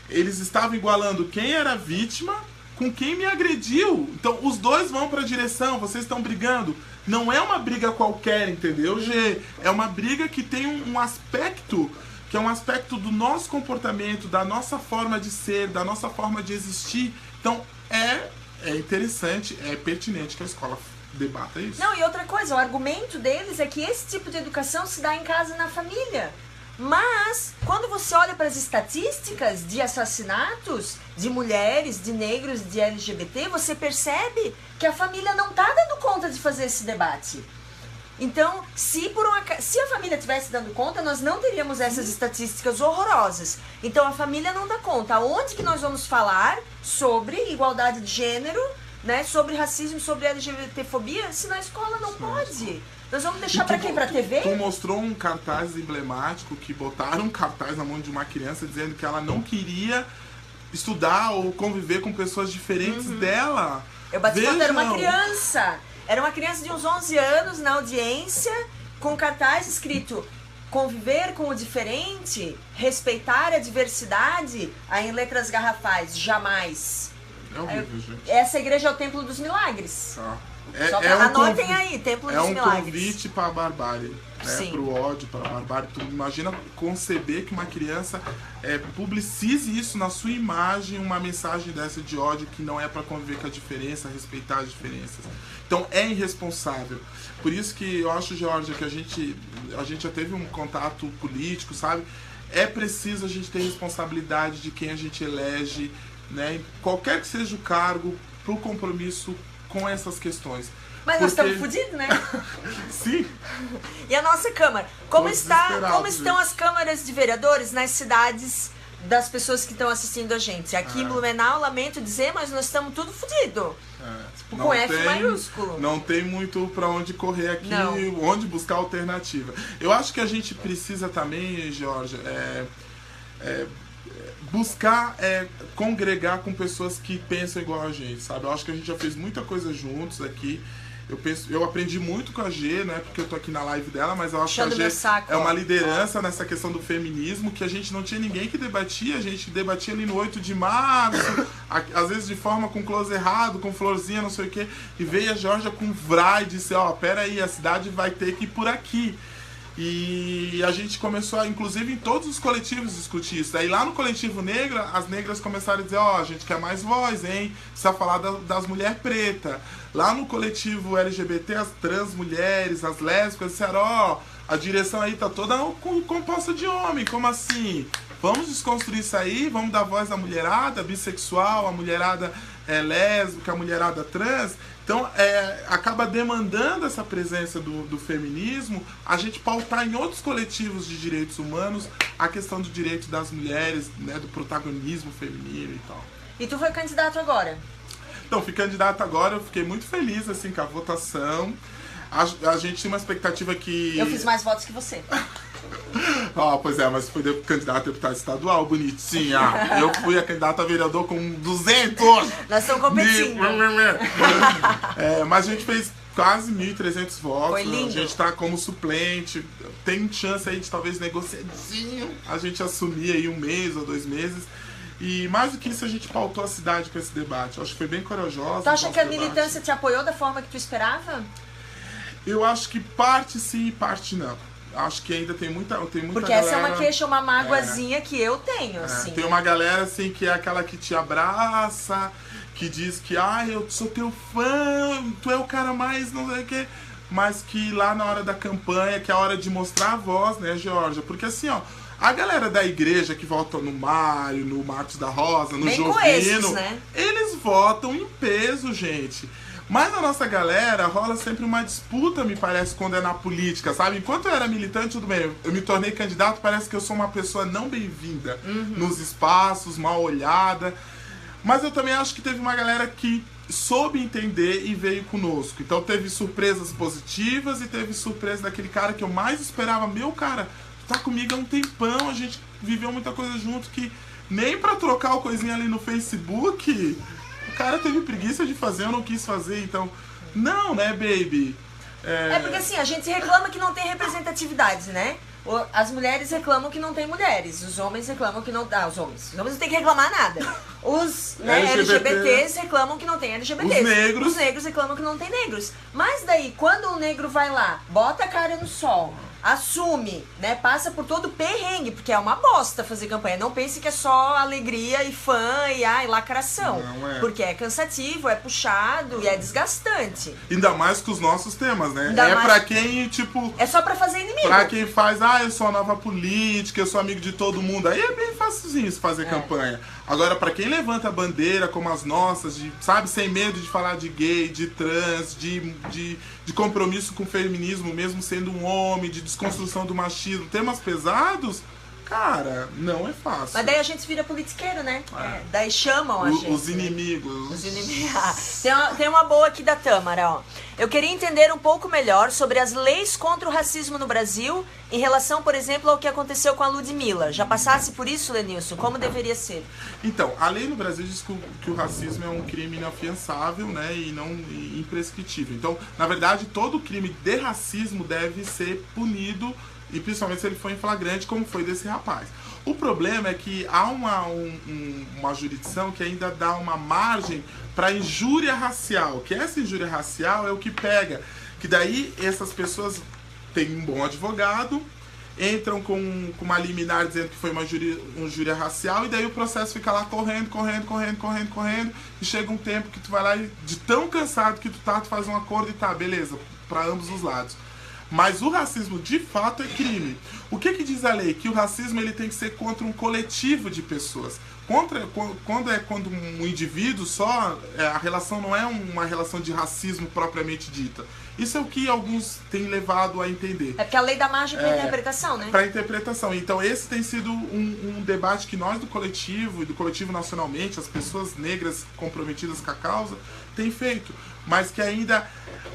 eles estavam igualando quem era vítima com quem me agrediu. Então os dois vão para a direção, vocês estão brigando. Não é uma briga qualquer, entendeu, Gê? É uma briga que tem um aspecto, que é um aspecto do nosso comportamento, da nossa forma de ser, da nossa forma de existir. Então é interessante, é pertinente que a escola debata isso. Não, e outra coisa, o argumento deles é que esse tipo de educação se dá em casa e na família. Mas, quando você olha para as estatísticas de assassinatos de mulheres, de negros, de LGBT, você percebe que a família não está dando conta de fazer esse debate. Então, se a família estivesse dando conta, nós não teríamos essas estatísticas horrorosas. Então, a família não dá conta. Onde que nós vamos falar sobre igualdade de gênero, né, sobre racismo, sobre LGBTfobia, se na escola não pode? Nós vamos deixar para quem? Para TV? Tu mostrou um cartaz emblemático, que botaram um cartaz na mão de uma criança dizendo que ela não queria estudar ou conviver com pessoas diferentes dela. Eu bati quando era uma criança. Era uma criança de uns 11 anos na audiência, com cartaz escrito: conviver com o diferente, respeitar a diversidade, aí em letras garrafais, jamais. É horrível, gente. Essa igreja é o Templo dos Milagres. Tá. Anotem aí, Templo dos Milagres. É um convite para a barbárie, né? Para o ódio, para a barbárie. Tu imagina conceber que uma criança publicize isso na sua imagem, uma mensagem dessa de ódio que não é para conviver com a diferença, respeitar as diferenças. Então é irresponsável. Por isso que eu acho, Georgia, que a gente já teve um contato político, sabe? É preciso a gente ter responsabilidade de quem a gente elege, né? Qualquer que seja o cargo, pro compromisso com essas questões. Mas nós estamos fodidos, né? Sim. E a nossa Câmara? Como estão as câmaras de vereadores nas cidades das pessoas que estão assistindo a gente? Aqui em Blumenau, lamento dizer, mas nós estamos tudo fodidos. Com F maiúsculo. Não tem muito para onde correr aqui, onde buscar alternativa. Eu acho que a gente precisa também, Georgia, buscar congregar com pessoas que pensam igual a gente, sabe? Eu acho que a gente já fez muita coisa juntos aqui. Eu aprendi muito com a G, né? Porque eu tô aqui na live dela, mas eu acho que a G é uma liderança nessa questão do feminismo, que a gente não tinha ninguém que debatia, a gente debatia ali no 8 de março, às vezes de forma com close errado, com florzinha, não sei o quê, e veio a Georgia com Vra e disse, pera aí, a cidade vai ter que ir por aqui. E a gente começou, inclusive em todos os coletivos, discutir isso. Aí lá no coletivo negro, as negras começaram a dizer, a gente quer mais voz, hein? Precisa falar das mulheres pretas. Lá no coletivo LGBT, as trans mulheres, as lésbicas, disseram, a direção aí tá toda composta de homem, como assim? Vamos desconstruir isso aí, vamos dar voz à mulherada bissexual, à mulherada lésbica, à mulherada trans. Então, acaba demandando essa presença do feminismo, a gente pautar em outros coletivos de direitos humanos a questão do direito das mulheres, né, do protagonismo feminino e tal. E tu foi candidato agora? Então, fui candidato agora, eu fiquei muito feliz assim, com a votação. A gente tinha uma expectativa que... Eu fiz mais votos que você. Pois mas foi candidato a deputado estadual, bonitinha. Eu fui a candidata a vereador com 200. Nós estamos competindo. Mas a gente fez quase 1.300 votos. Foi lindo. A gente tá como suplente. Tem chance aí de talvez negociadinho a gente assumir aí 1 mês ou 2 meses. E mais do que isso, a gente pautou a cidade com esse debate. Eu acho que foi bem corajosa. Tu acha que a militância te apoiou da forma que tu esperava? Eu acho que parte sim e parte não. Acho que ainda tem muita Porque galera... essa é uma queixa, uma mágoazinha que eu tenho, assim. Tem uma galera, assim, que é aquela que te abraça, que diz que, eu sou teu fã, tu é o cara mais não sei o quê. Mas que lá na hora da campanha, que é a hora de mostrar a voz, né, Georgia? Porque assim, a galera da igreja que vota no Mário, no Marcos da Rosa, no Jovino, né? Eles votam em peso, gente. Mas a nossa galera rola sempre uma disputa, me parece, quando é na política, sabe? Enquanto eu era militante, tudo bem, eu me tornei candidato, parece que eu sou uma pessoa não bem-vinda nos espaços, mal olhada. Mas eu também acho que teve uma galera que soube entender e veio conosco. Então teve surpresas positivas e teve surpresa daquele cara que eu mais esperava. Meu cara, tu tá comigo há um tempão, a gente viveu muita coisa junto que nem pra trocar o coisinha ali no Facebook... O cara teve preguiça de fazer, eu não quis fazer, então... Não, né, baby? Porque assim, a gente reclama que não tem representatividade, né? As mulheres reclamam que não tem mulheres, os homens reclamam que não... os homens não tem que reclamar nada. Os LGBTs reclamam que não tem LGBTs. Os negros reclamam que não tem negros. Mas daí, quando o negro vai lá, bota a cara no sol, assume, né, passa por todo o perrengue, porque é uma bosta fazer campanha. Não pense que é só alegria e fã e lacração. Não é. Porque é cansativo, é puxado e é desgastante. Ainda mais com os nossos temas, né? Pra quem, tipo... É só pra fazer inimigo. Pra quem faz, eu sou a nova política, eu sou amigo de todo mundo. Aí é bem facilzinho isso fazer campanha. Agora, pra quem levanta a bandeira como as nossas, sabe, sem medo de falar de gay, de trans, de compromisso com o feminismo, mesmo sendo um homem, de desconstrução do machismo, temas pesados, cara, não é fácil. Mas daí a gente vira politiqueiro, né? Daí chamam a gente. Os inimigos. Os inimigos. Tem uma boa aqui da Tâmara, Eu queria entender um pouco melhor sobre as leis contra o racismo no Brasil, em relação, por exemplo, ao que aconteceu com a Ludmilla. Já passasse por isso, Lenilson? Como deveria ser? Então, a lei no Brasil diz que o racismo é um crime inafiançável, né, e não imprescritível. Então, na verdade, todo crime de racismo deve ser punido E principalmente se ele for em flagrante, como foi desse rapaz. O problema é que há uma jurisdição que ainda dá uma margem para injúria racial, que essa injúria racial é o que pega, que daí essas pessoas têm um bom advogado, entram com uma liminar dizendo que foi uma injúria racial, e daí o processo fica lá correndo, e chega um tempo que tu vai lá e de tão cansado que tu faz um acordo e tá, beleza, para ambos os lados. Mas o racismo, de fato, é crime. O que diz a lei? Que o racismo ele tem que ser contra um coletivo de pessoas. Quando um indivíduo só, a relação não é uma relação de racismo propriamente dita. Isso é o que alguns têm levado a entender. É porque a lei dá margem para interpretação, né? Para interpretação. Então esse tem sido um debate que nós do coletivo, e do coletivo nacionalmente, as pessoas negras comprometidas com a causa, têm feito. Mas que ainda...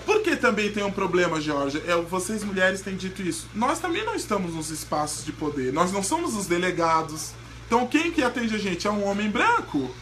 Porque também tem um problema, Georgia, vocês mulheres têm dito isso. Nós também não estamos nos espaços de poder. Nós não somos os delegados. Então quem que atende a gente? É um homem branco.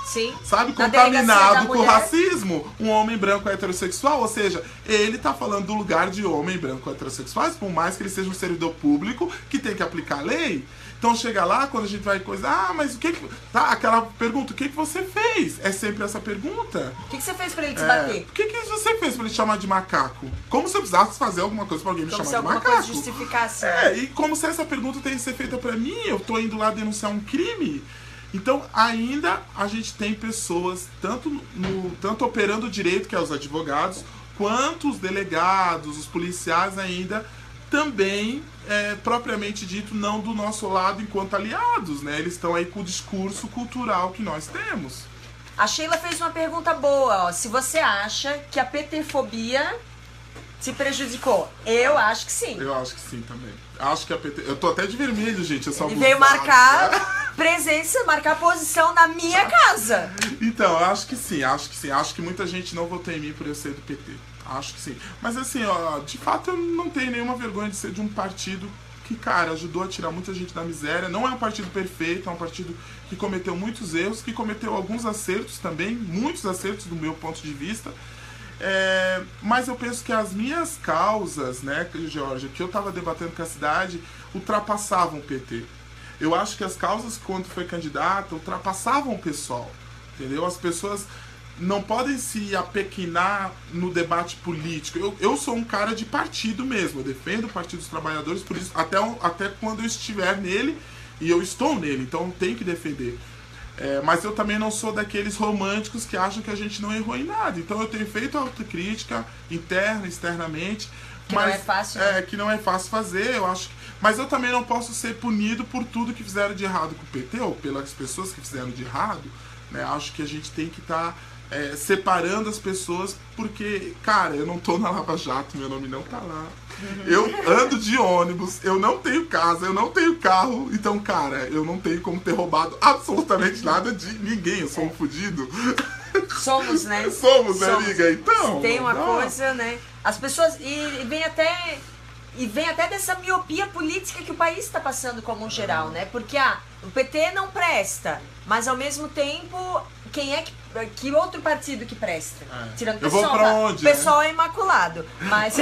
Sim. Sabe, contaminado com racismo, um homem branco heterossexual, ou seja, ele tá falando do lugar de homem branco heterossexuais, por mais que ele seja um servidor público que tem que aplicar a lei. Então chega lá, quando a gente vai coisa, mas o que tá, aquela pergunta, o que você fez? É sempre essa pergunta. O que você fez pra ele te bater? O que você fez pra ele te chamar de macaco? Como se eu precisasse fazer alguma coisa pra alguém me chamar de macaco. Como se alguma coisa justificasse. E como se essa pergunta tem que ser feita pra mim, eu tô indo lá denunciar um crime. Então, ainda a gente tem pessoas, tanto operando o direito, que é os advogados, quanto os delegados, os policiais ainda, também, propriamente dito, não do nosso lado enquanto aliados, né? Eles estão aí com o discurso cultural que nós temos. A Sheila fez uma pergunta boa, ó. Se você acha que a PT-fobia te prejudicou? Eu acho que sim. Eu acho que sim também. Acho que a PT... Eu tô até de vermelho, gente. Ele veio marcar presença, marcar posição na minha casa. Então, eu acho que sim. Acho que muita gente não votou em mim por eu ser do PT. Acho que sim. Mas assim, ó, de fato eu não tenho nenhuma vergonha de ser de um partido que, cara, ajudou a tirar muita gente da miséria. Não é um partido perfeito, é um partido que cometeu muitos erros, que cometeu alguns acertos também, muitos acertos do meu ponto de vista. Mas eu penso que as minhas causas, né, Georgia, que eu estava debatendo com a cidade, ultrapassavam o PT. Eu acho que as causas, quando foi candidata, ultrapassavam o pessoal, entendeu? As pessoas não podem se apequinar no debate político. Eu sou um cara de partido mesmo, eu defendo o Partido dos Trabalhadores, por isso, até quando eu estiver nele, e eu estou nele, então eu tenho que defender. Mas eu também não sou daqueles românticos que acham que a gente não errou em nada. Então eu tenho feito autocrítica, interna, externamente. Não é fácil. Que não é fácil fazer, eu acho. Mas eu também não posso ser punido por tudo que fizeram de errado com o PT, ou pelas pessoas que fizeram de errado. Né? Acho que a gente tem que estar separando as pessoas, porque, cara, eu não tô na Lava Jato, meu nome não tá lá. Eu ando de ônibus, eu não tenho casa, eu não tenho carro, então, cara, eu não tenho como ter roubado absolutamente nada de ninguém, eu sou um fudido. Somos, né? Somos, né, amiga? Então. Tem uma coisa, né? As pessoas. E vem até dessa miopia política que o país está passando como um geral, né? Porque o PT não presta, mas ao mesmo tempo, quem é que outro partido que presta? Tirando o pessoal. Eu vou pra onde, o pessoal é imaculado. Mas,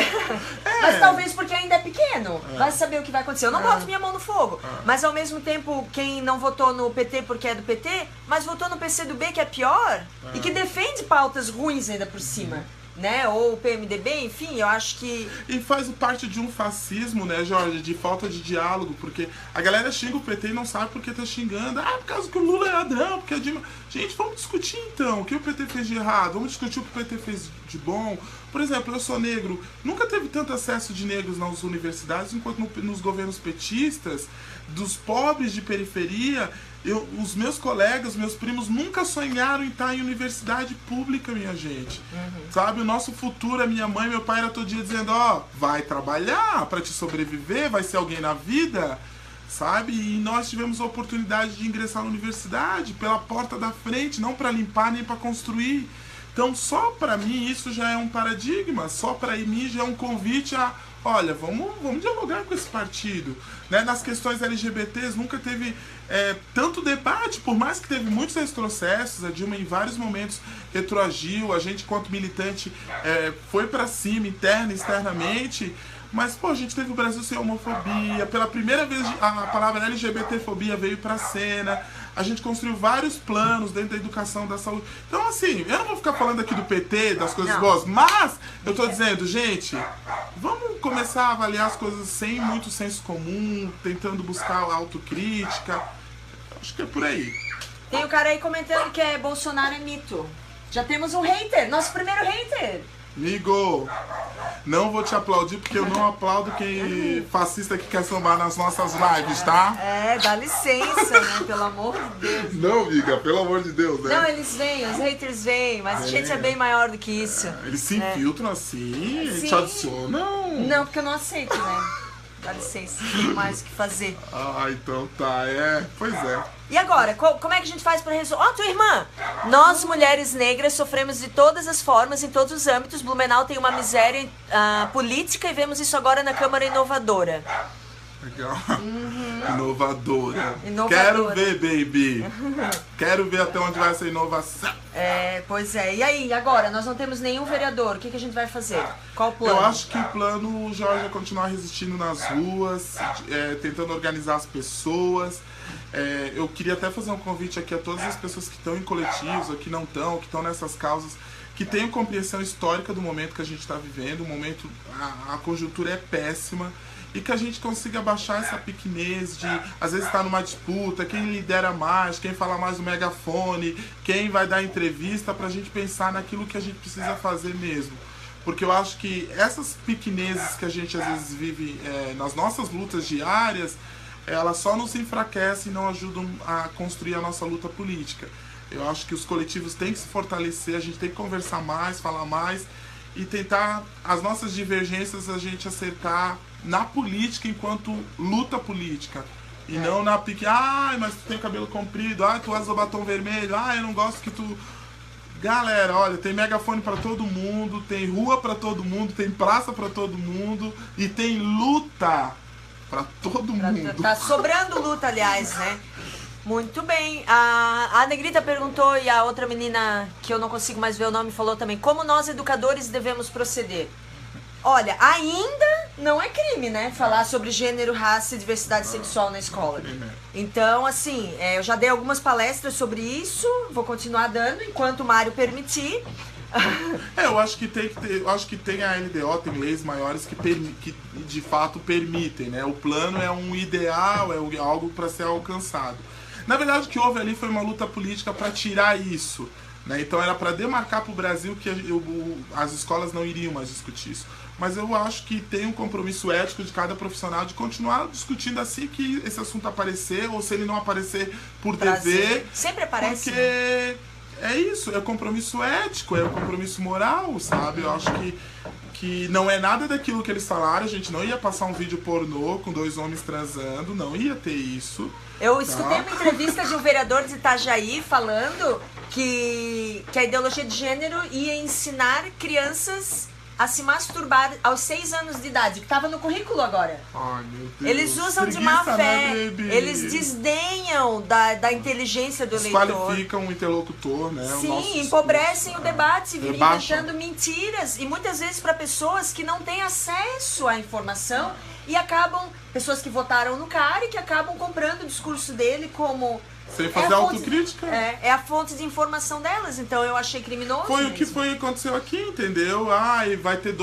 mas talvez porque ainda é pequeno. Vai saber o que vai acontecer. Eu não boto minha mão no fogo. Mas ao mesmo tempo, quem não votou no PT porque é do PT, mas votou no PCdoB, que é pior, e que defende pautas ruins ainda por cima. Né? Ou o PMDB, enfim, eu acho que... E faz parte de um fascismo, né, Jorge, de falta de diálogo, porque a galera xinga o PT e não sabe por que tá xingando. Por causa que o Lula é ladrão, porque a Dilma... Gente, vamos discutir então o que o PT fez de errado, vamos discutir o que o PT fez de bom. Por exemplo, eu sou negro, nunca teve tanto acesso de negros nas universidades enquanto nos governos petistas, dos pobres de periferia. Os meus colegas, meus primos nunca sonharam em estar em universidade pública, minha gente. Sabe, o nosso futuro, a minha mãe e meu pai era todo dia dizendo, vai trabalhar para te sobreviver, vai ser alguém na vida, sabe? E nós tivemos a oportunidade de ingressar na universidade pela porta da frente, não para limpar nem para construir. Então, só para mim isso já é um paradigma, só para mim já é um convite a, olha, vamos dialogar com esse partido. Né? Nas questões LGBTs nunca teve tanto debate, por mais que teve muitos retrocessos, a Dilma em vários momentos retroagiu, a gente, quanto militante, foi para cima, interna e externamente, Mas, pô, a gente teve o Brasil sem homofobia. Pela primeira vez a palavra LGBTfobia veio pra cena. A gente construiu vários planos dentro da educação, da saúde. Então, assim, eu não vou ficar falando aqui do PT, das coisas boas, mas eu tô dizendo, gente, vamos começar a avaliar as coisas sem muito senso comum, tentando buscar autocrítica. Acho que é por aí. Tem um cara aí comentando que Bolsonaro é mito. Já temos um hater, nosso primeiro hater. Migo, não vou te aplaudir porque eu não aplaudo quem fascista que quer sambar nas nossas lives, tá? Dá licença, né? Pelo amor de Deus. Não, amiga, pelo amor de Deus, né? Não, eles vêm, os haters vêm, mas a gente é bem maior do que isso. Eles se infiltram assim, eles te adicionam. Não, porque eu não aceito, né? Dá licença, não tem mais o que fazer. Ah, então tá, pois é. E agora, como é que a gente faz pra resolver? Tua irmã! Nós, mulheres negras, sofremos de todas as formas, em todos os âmbitos. Blumenau tem uma miséria política e vemos isso agora na Câmara Inovadora. Legal. Inovadora. Quero ver, baby. Quero ver até onde vai essa inovação. Pois é. E aí, agora? Nós não temos nenhum vereador. O que a gente vai fazer? Qual o plano? Eu acho que o plano, o Jorge, é continuar resistindo nas ruas, tentando organizar as pessoas. Eu queria até fazer um convite aqui a todas as pessoas que estão em coletivos, ou que não estão, que estão nessas causas, que tenham compreensão histórica do momento que a gente está vivendo. O momento, a conjuntura é péssima. E que a gente consiga baixar essa pequenez de, às vezes, estar numa disputa, quem lidera mais, quem fala mais no megafone, quem vai dar entrevista, pra gente pensar naquilo que a gente precisa fazer mesmo. Porque eu acho que essas pequenezes que a gente, às vezes, vive nas nossas lutas diárias, elas só nos enfraquecem e não ajudam a construir a nossa luta política. Eu acho que os coletivos têm que se fortalecer, a gente tem que conversar mais, falar mais e tentar as nossas divergências a gente acertar na política enquanto luta política. E não na pique, mas tu tem cabelo comprido, tu usa o batom vermelho, eu não gosto que tu... Galera, olha, tem megafone pra todo mundo, tem rua pra todo mundo, tem praça pra todo mundo e tem luta pra todo mundo. Tá sobrando luta, aliás, né? Muito bem. A Negrita perguntou e a outra menina, que eu não consigo mais ver o nome, falou também, como nós educadores devemos proceder? Olha, ainda não é crime, né? Falar sobre gênero, raça e diversidade sexual na escola. Então, assim, eu já dei algumas palestras sobre isso, vou continuar dando enquanto o Mário permitir. Eu acho que tem que ter, eu acho que tem a LDO, tem leis maiores que de fato permitem, né? O plano é um ideal, é algo para ser alcançado. Na verdade, o que houve ali foi uma luta política para tirar isso, né? Então era para demarcar para o Brasil que as escolas não iriam mais discutir isso. Mas eu acho que tem um compromisso ético de cada profissional de continuar discutindo assim que esse assunto aparecer, ou se ele não aparecer por dever. Sempre aparece. Porque é isso, é compromisso ético, é um compromisso moral, sabe? Eu acho que não é nada daquilo que eles falaram. A gente não ia passar um vídeo pornô com 2 homens transando, não ia ter isso. Eu escutei uma entrevista de um vereador de Itajaí falando que a ideologia de gênero ia ensinar crianças a se masturbar aos 6 anos de idade, que estava no currículo agora. Ai, meu Deus. Eles usam de má fé, eles desdenham da inteligência do eleitor. Desqualificam o interlocutor, né? Sim, empobrecem o debate, inventando mentiras, e muitas vezes para pessoas que não têm acesso à informação e acabam, pessoas que votaram no cara e que acabam comprando o discurso dele como... Sem fazer autocrítica. É a fonte de informação delas, então eu achei criminoso. Foi mesmo. O que aconteceu aqui, entendeu? Vai ter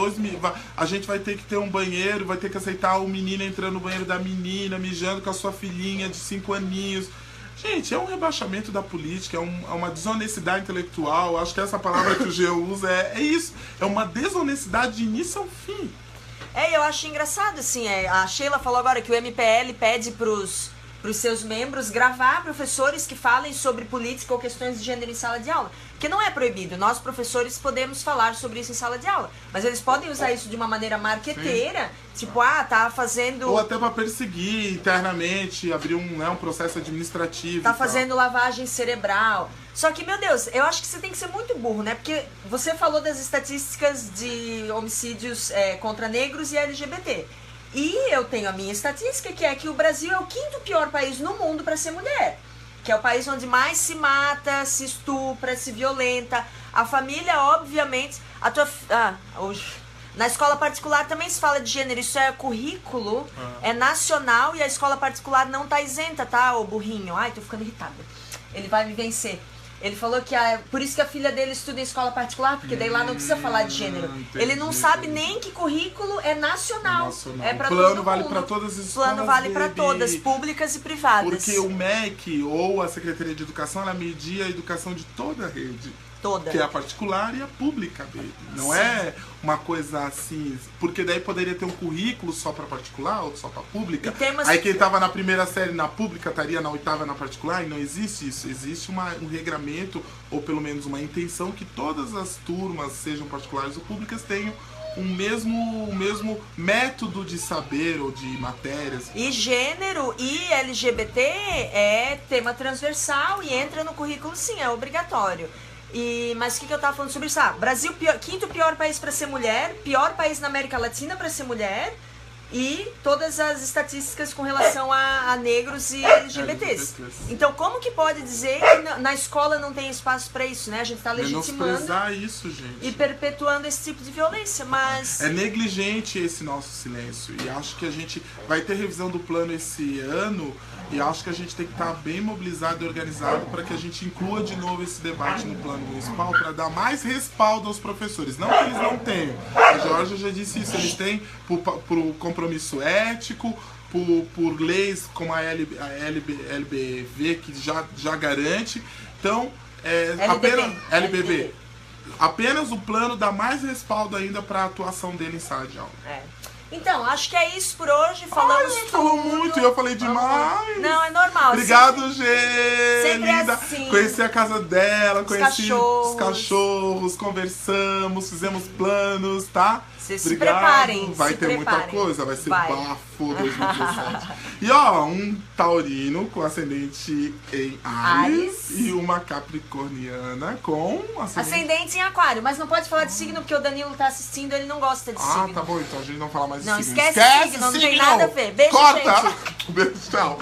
a gente vai ter que ter um banheiro, vai ter que aceitar o menino entrando no banheiro da menina, mijando com a sua filhinha de 5 aninhos. Gente, é um rebaixamento da política, é uma desonestidade intelectual. Acho que essa palavra que o Geo usa é isso. É uma desonestidade de início ao fim. Eu acho engraçado, assim, a Sheila falou agora que o MPL pede pros seus membros gravar professores que falem sobre política ou questões de gênero em sala de aula. Que não é proibido, nós professores podemos falar sobre isso em sala de aula, mas eles podem usar isso de uma maneira marqueteira, tipo, tá fazendo... Ou até para perseguir internamente, abrir um processo administrativo. Tá fazendo lavagem cerebral. Só que, meu Deus, eu acho que você tem que ser muito burro, né? Porque você falou das estatísticas de homicídios contra negros e LGBT. E eu tenho a minha estatística, que é que o Brasil é o 5º pior país no mundo para ser mulher. Que é o país onde mais se mata, se estupra, se violenta. A família, obviamente... Na escola particular também se fala de gênero, isso é currículo, é nacional e a escola particular não tá isenta, tá, ô burrinho? Ai, tô ficando irritada. Ele vai me vencer. Ele falou que por isso que a filha dele estuda em escola particular, porque daí lá não precisa falar de gênero. Ele não sabe nem que currículo é nacional. É pra todo mundo. Plano vale para todas as escolas. Plano vale para todas, públicas e privadas. Porque o MEC ou a Secretaria de Educação, ela media a educação de toda a rede. Toda. Que é a particular e a pública dele. Não é uma coisa assim. Porque daí poderia ter um currículo só para particular, outro só para pública. Aí quem estava na primeira série na pública estaria na oitava na particular. E não existe isso. Existe um regramento, ou pelo menos uma intenção, que todas as turmas, sejam particulares ou públicas, tenham o mesmo método de saber ou de matérias. E gênero e LGBT é tema transversal e entra no currículo, sim, é obrigatório. Mas o que eu tava falando sobre isso? Brasil, quinto pior país para ser mulher, pior país na América Latina para ser mulher, e todas as estatísticas com relação a negros e LGBTs. Então, como que pode dizer que na escola não tem espaço para isso, né? A gente está legitimando isso, gente, e perpetuando esse tipo de violência, mas... É negligente esse nosso silêncio, e acho que a gente vai ter revisão do plano esse ano, e acho que a gente tem que estar bem mobilizado e organizado para que a gente inclua de novo esse debate no plano municipal, para dar mais respaldo aos professores. Não que eles não tenham. A Georgia já disse isso, eles têm por compromisso ético, por leis como a LBV, que já garante. Então, LBV. Apenas o plano dá mais respaldo ainda para a atuação dele em sala de aula. Então, acho que é isso por hoje. Falamos tudo. Falou muito e eu falei demais. Não, é normal. Obrigado, gente. Sempre linda. Assim. Conheci a casa dela, conheci os cachorros, conversamos, fizemos planos, tá? Vocês se preparem. Vai ter muita coisa, vai ser bafo 2017. E ó, um taurino com ascendente em Áries e uma capricorniana com ascendente em Aquário. Mas não pode falar de signo porque o Danilo tá assistindo, ele não gosta de signo. Tá bom, então a gente não fala mais de signo. signo. Não, esquece signo, não tem nada a ver. Beijo, Corta. gente. Beijo, tchau.